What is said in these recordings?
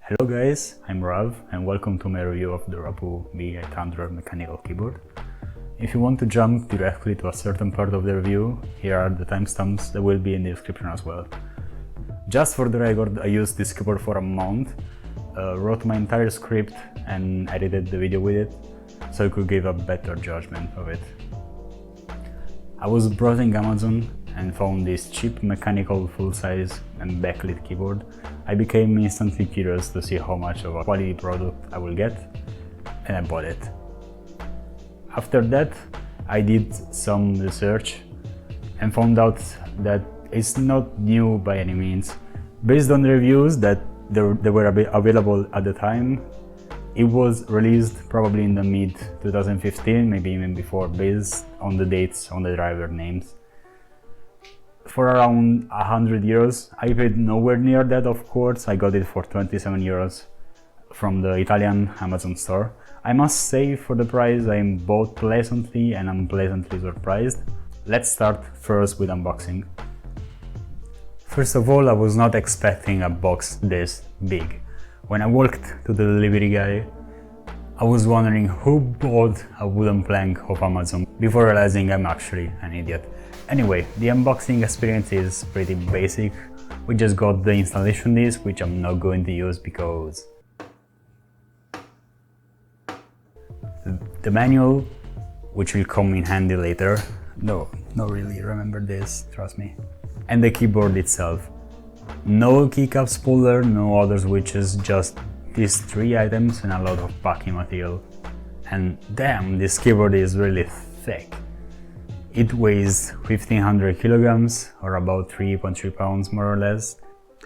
Hello guys, I'm Rav and welcome to my review of the Rapoo v800 mechanical keyboard. If you want to jump directly to a certain part of the review, here are the timestamps that will be in the description as well. Just for the record, I used this keyboard for a month, wrote my entire script and edited the video with it, so I could give a better judgment of it. I was browsing Amazon and found this cheap mechanical full-size and backlit keyboard. I became instantly curious to see how much of a quality product I will get, and I bought it. After that, I did some research and found out that it's not new by any means. Based on the reviews that they were available at the time, it was released probably in the mid-2015, maybe even before, based on the dates on the driver names. For around 100 euros. I paid nowhere near that, of course. I got it for 27 euros from the Italian Amazon store. I must say, for the price, I'm both pleasantly and unpleasantly surprised. Let's start first with unboxing. First of all, I was not expecting a box this big. When I walked to the delivery guy, I was wondering who bought a wooden plank of Amazon before realizing I'm actually an idiot. Anyway, the unboxing experience is pretty basic. We just got the installation disc, which I'm not going to use because the manual, which will come in handy later. No, not really remember this, trust me. And the keyboard itself. No keycaps puller, no other switches, just these three items and a lot of packing material. And damn, this keyboard is really thick. It weighs 1500 kilograms or about 3.3 pounds more or less,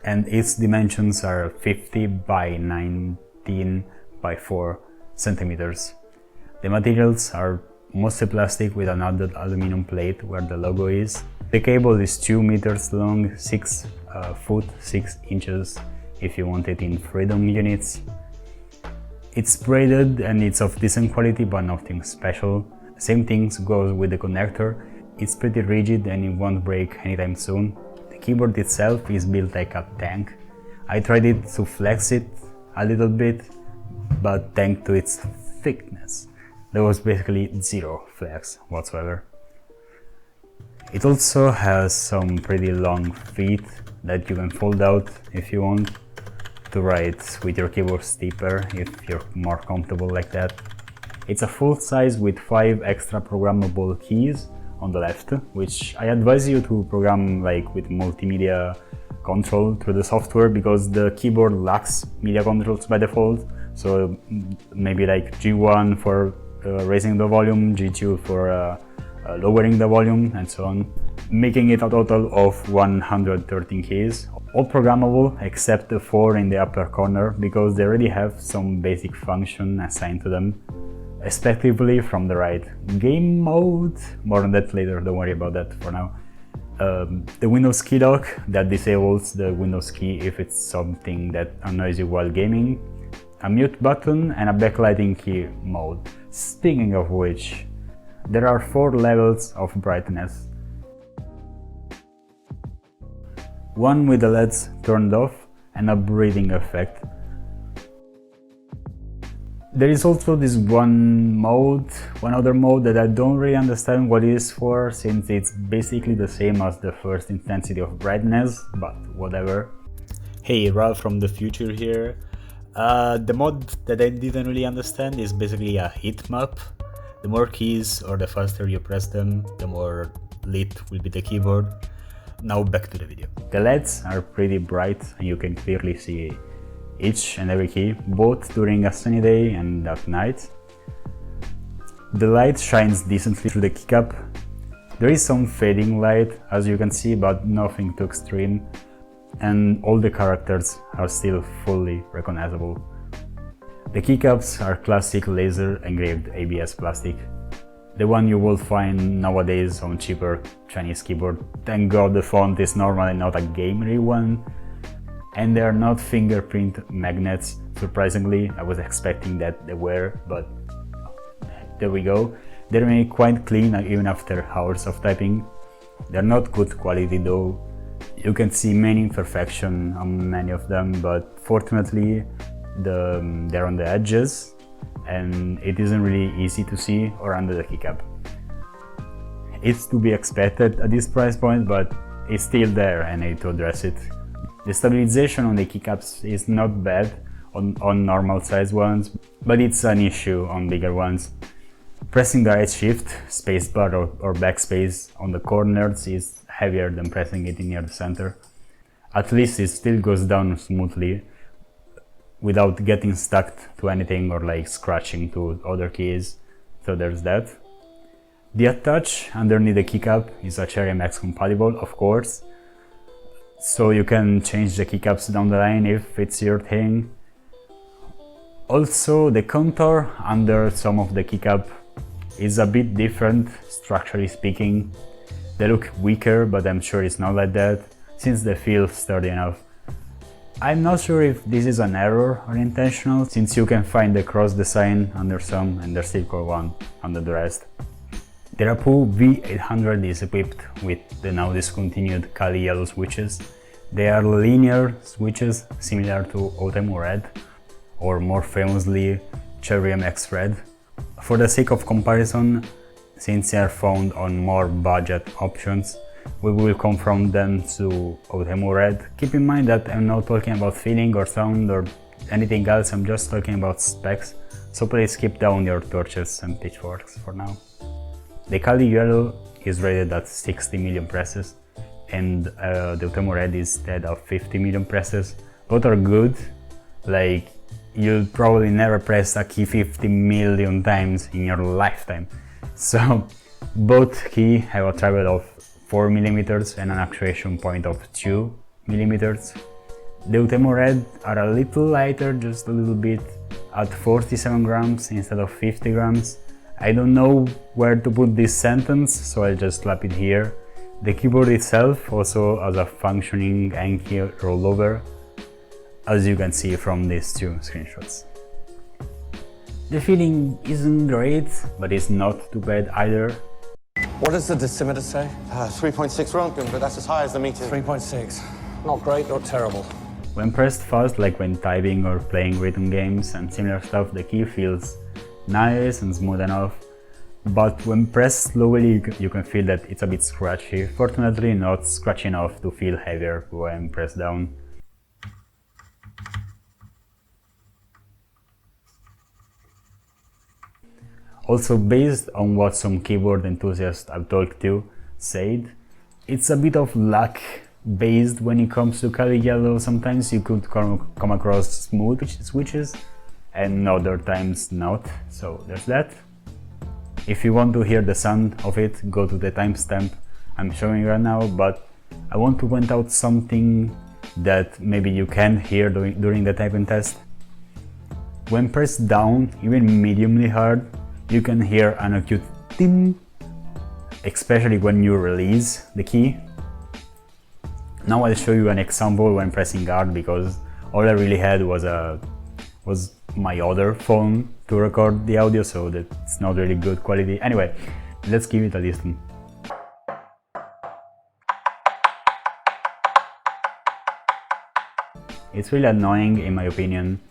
and its dimensions are 50 by 19 by 4 centimeters. The materials are mostly plastic with an added aluminum plate where the logo is. The cable is 2 meters long, 6 foot 6 inches if you want it in freedom units. It's braided and it's of decent quality but nothing special. Same things goes with the connector. It's pretty rigid and it won't break anytime soon. The keyboard itself is built like a tank. I tried it to flex it a little bit, but thanks to its thickness, there was basically zero flex whatsoever. It also has some pretty long feet that you can fold out if you want to write with your keyboard steeper if you're more comfortable like that. It's a full size with 5 extra programmable keys on the left, which I advise you to program like with multimedia control through the software because the keyboard lacks media controls by default. So maybe like G1 for raising the volume, G2 for lowering the volume, and so on, making it a total of 113 keys, all programmable except the 4 in the upper corner because they already have some basic function assigned to them, respectively from the right. Game mode, more on that later, don't worry about that for now. The Windows key lock that disables the Windows key if it's something that annoys you while gaming, a mute button and a backlighting key mode. Speaking of which, there are 4 levels of brightness. One with the LEDs turned off and a breathing effect. There is also this one other mode that I don't really understand what it is for, since it's basically the same as the first intensity of brightness, but whatever. Hey, Ralph from the future here. The mod that I didn't really understand is basically a heat map. The more keys or the faster you press them, the more lit will be the keyboard. Now back to the video. The LEDs are pretty bright and you can clearly see each and every key, both during a sunny day and at night. The light shines decently through the keycap. There is some fading light, as you can see, but nothing too extreme, and all the characters are still fully recognizable. The keycaps are classic laser engraved ABS plastic, the one you will find nowadays on cheaper Chinese keyboard. Thank God the font is normally not a gamery one. And they are not fingerprint magnets, surprisingly. I was expecting that they were, but there we go. They remain quite clean even after hours of typing. They're not good quality though. You can see many imperfections on many of them, but fortunately they're on the edges, and it isn't really easy to see or under the keycap. It's to be expected at this price point, but it's still there and I need to address it. The stabilization on the keycaps is not bad on normal size ones, but it's an issue on bigger ones. Pressing the right shift, spacebar or backspace on the corners is heavier than pressing it near the center. At least it still goes down smoothly without getting stuck to anything or like scratching to other keys, so there's that. The attach underneath the keycap is a Cherry MX compatible, of course, so you can change the keycaps down the line if it's your thing. Also, the contour under some of the keycap is a bit different, structurally speaking. They look weaker, but I'm sure it's not like that, since they feel sturdy enough. I'm not sure if this is an error or intentional, since you can find the cross design under some and the circle one under the rest. The Rapoo V800 is equipped with the now discontinued Kali yellow switches. They are linear switches similar to Otemu red, or more famously Cherry MX red. For the sake of comparison, since they are found on more budget options, we will confirm them to Otemu red. Keep in mind that I'm not talking about feeling or sound or anything else, I'm just talking about specs, so please keep down your torches and pitchforks for now. The Kali yellow is rated at 60 million presses, and the Otemu red is dead of 50 million presses. Both are good, like you'll probably never press a key 50 million times in your lifetime. So both keys have a travel of 4 mm and an actuation point of 2 mm. The Otemu red are a little lighter, just a little bit, at 47 grams instead of 50 grams. I don't know where to put this sentence, so I'll just slap it here. The keyboard itself also has a functioning Anki rollover, as you can see from these two screenshots. The feeling isn't great, but it's not too bad either. What does the decimeter say? 3.6 Rontgen, but that's as high as the meter. 3.6. Not great, not terrible. When pressed fast, like when typing or playing rhythm games and similar stuff, the key feels nice and smooth enough, but when pressed slowly you can feel that it's a bit scratchy. Fortunately not scratchy enough to feel heavier when pressed down. Also, based on what some keyboard enthusiasts I've talked to said, it's a bit of luck based when it comes to Kali yellow. Sometimes you could come across smooth switches and other times not, so there's that. If you want to hear the sound of it, go to the timestamp I'm showing right now, but I want to point out something that maybe you can hear during the typing test. When pressed down, even mediumly hard, you can hear an acute ting, especially when you release the key. Now I'll show you an example when pressing hard, because all I really had was my other phone to record the audio, so that's not really good quality. Anyway, let's give it a listen. It's really annoying in my opinion.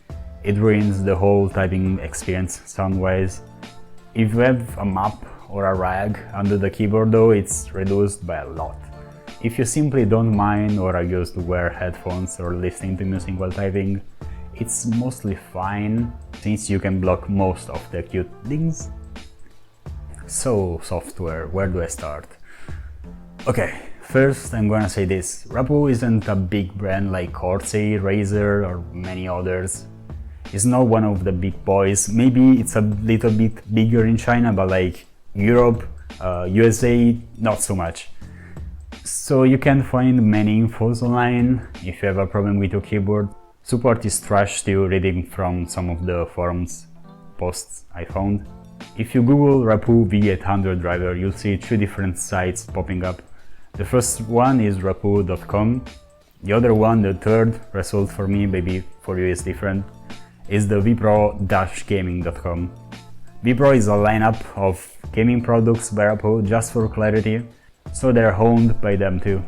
It ruins the whole typing experience sound-wise. If you have a map or a rag under the keyboard though, it's reduced by a lot. If you simply don't mind or are used to wear headphones or listening to music while typing, it's mostly fine, since you can block most of the acute dings. So, software, where do I start? Okay, first I'm gonna say this. Rapoo isn't a big brand like Corsair, Razer or many others. It's not one of the big boys. Maybe it's a little bit bigger in China, but like Europe, USA, not so much. So you can find many infos online if you have a problem with your keyboard. Support is trash still, reading from some of the forums posts I found. If you Google Rapoo V800 driver, you'll see two different sites popping up. The first one is rapoo.com. The other one, the third result for me, maybe for you is different, is the vpro-gaming.com. vpro is a lineup of gaming products by Rapoo, just for clarity, so they're owned by them too.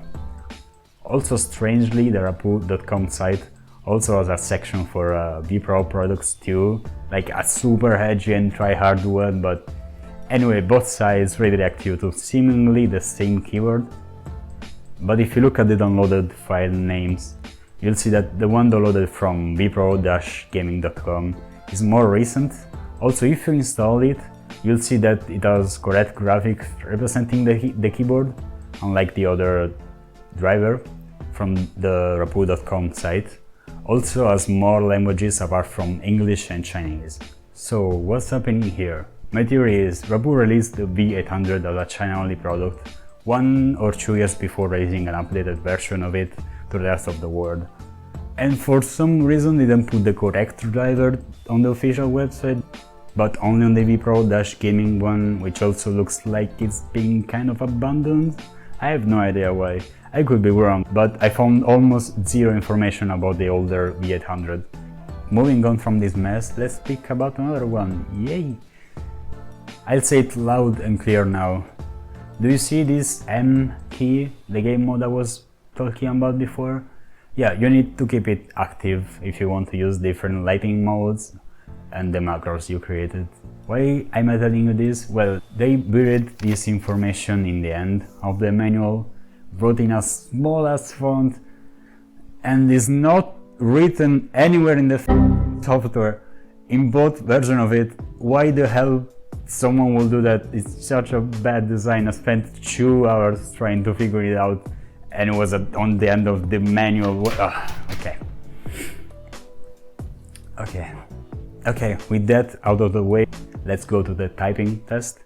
Also strangely, the rapoo.com site Also has a section for vPro products too, like a super edgy and try-hard one, but anyway, both sides redirect you to seemingly the same keyboard. But if you look at the downloaded file names, you'll see that the one downloaded from vpro-gaming.com is more recent. Also, if you install it, you'll see that it has correct graphics representing the keyboard, unlike the other driver from the Rapoo.com site. Also has more languages apart from English and Chinese. So what's happening here? My theory is Rapoo released the V800 as a China-only product 1 or 2 years before releasing an updated version of it to the rest of the world. And for some reason didn't put the correct driver on the official website, but only on the vPro-gaming one, which also looks like it's being kind of abandoned. I have no idea why. I could be wrong, but I found almost zero information about the older V800. Moving on from this mess, let's speak about another one. Yay! I'll say it loud and clear now. Do you see this M key, the game mode I was talking about before? Yeah, you need to keep it active if you want to use different lighting modes and the macros you created. Why am I telling you this? Well, they buried this information in the end of the manual, wrote in a small ass font, and is not written anywhere in the software, in both versions of it. Why the hell someone will do that? It's such a bad design. I spent 2 hours trying to figure it out, and it was on the end of the manual. Okay, with that out of the way, let's go to the typing test.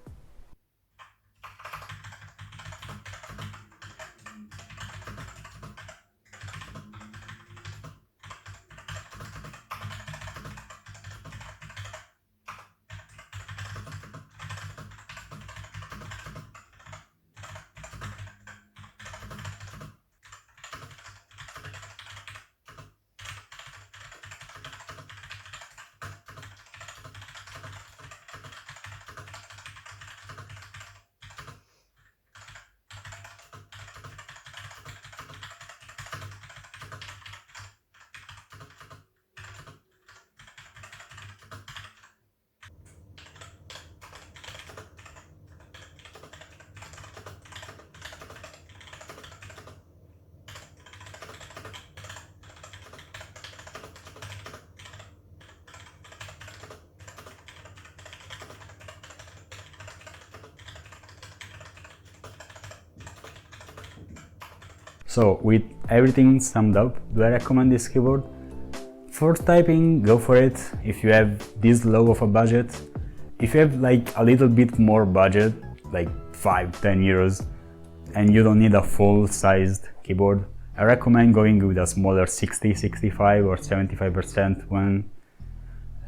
So with everything summed up, do I recommend this keyboard? For typing, go for it if you have this low of a budget. If you have like a little bit more budget, like 5-10 euros, and you don't need a full-sized keyboard, I recommend going with a smaller 60, 65 or 75% one,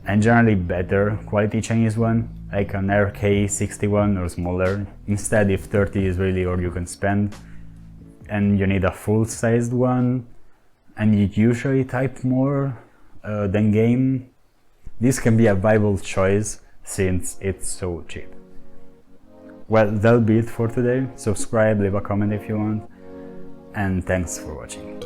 and generally better quality Chinese one, like an RK61 or smaller. Instead, if 30 is really all you can spend, and you need a full-sized one, and you usually type more than game, this can be a viable choice since it's so cheap. Well, that'll be it for today. Subscribe, leave a comment if you want, and thanks for watching.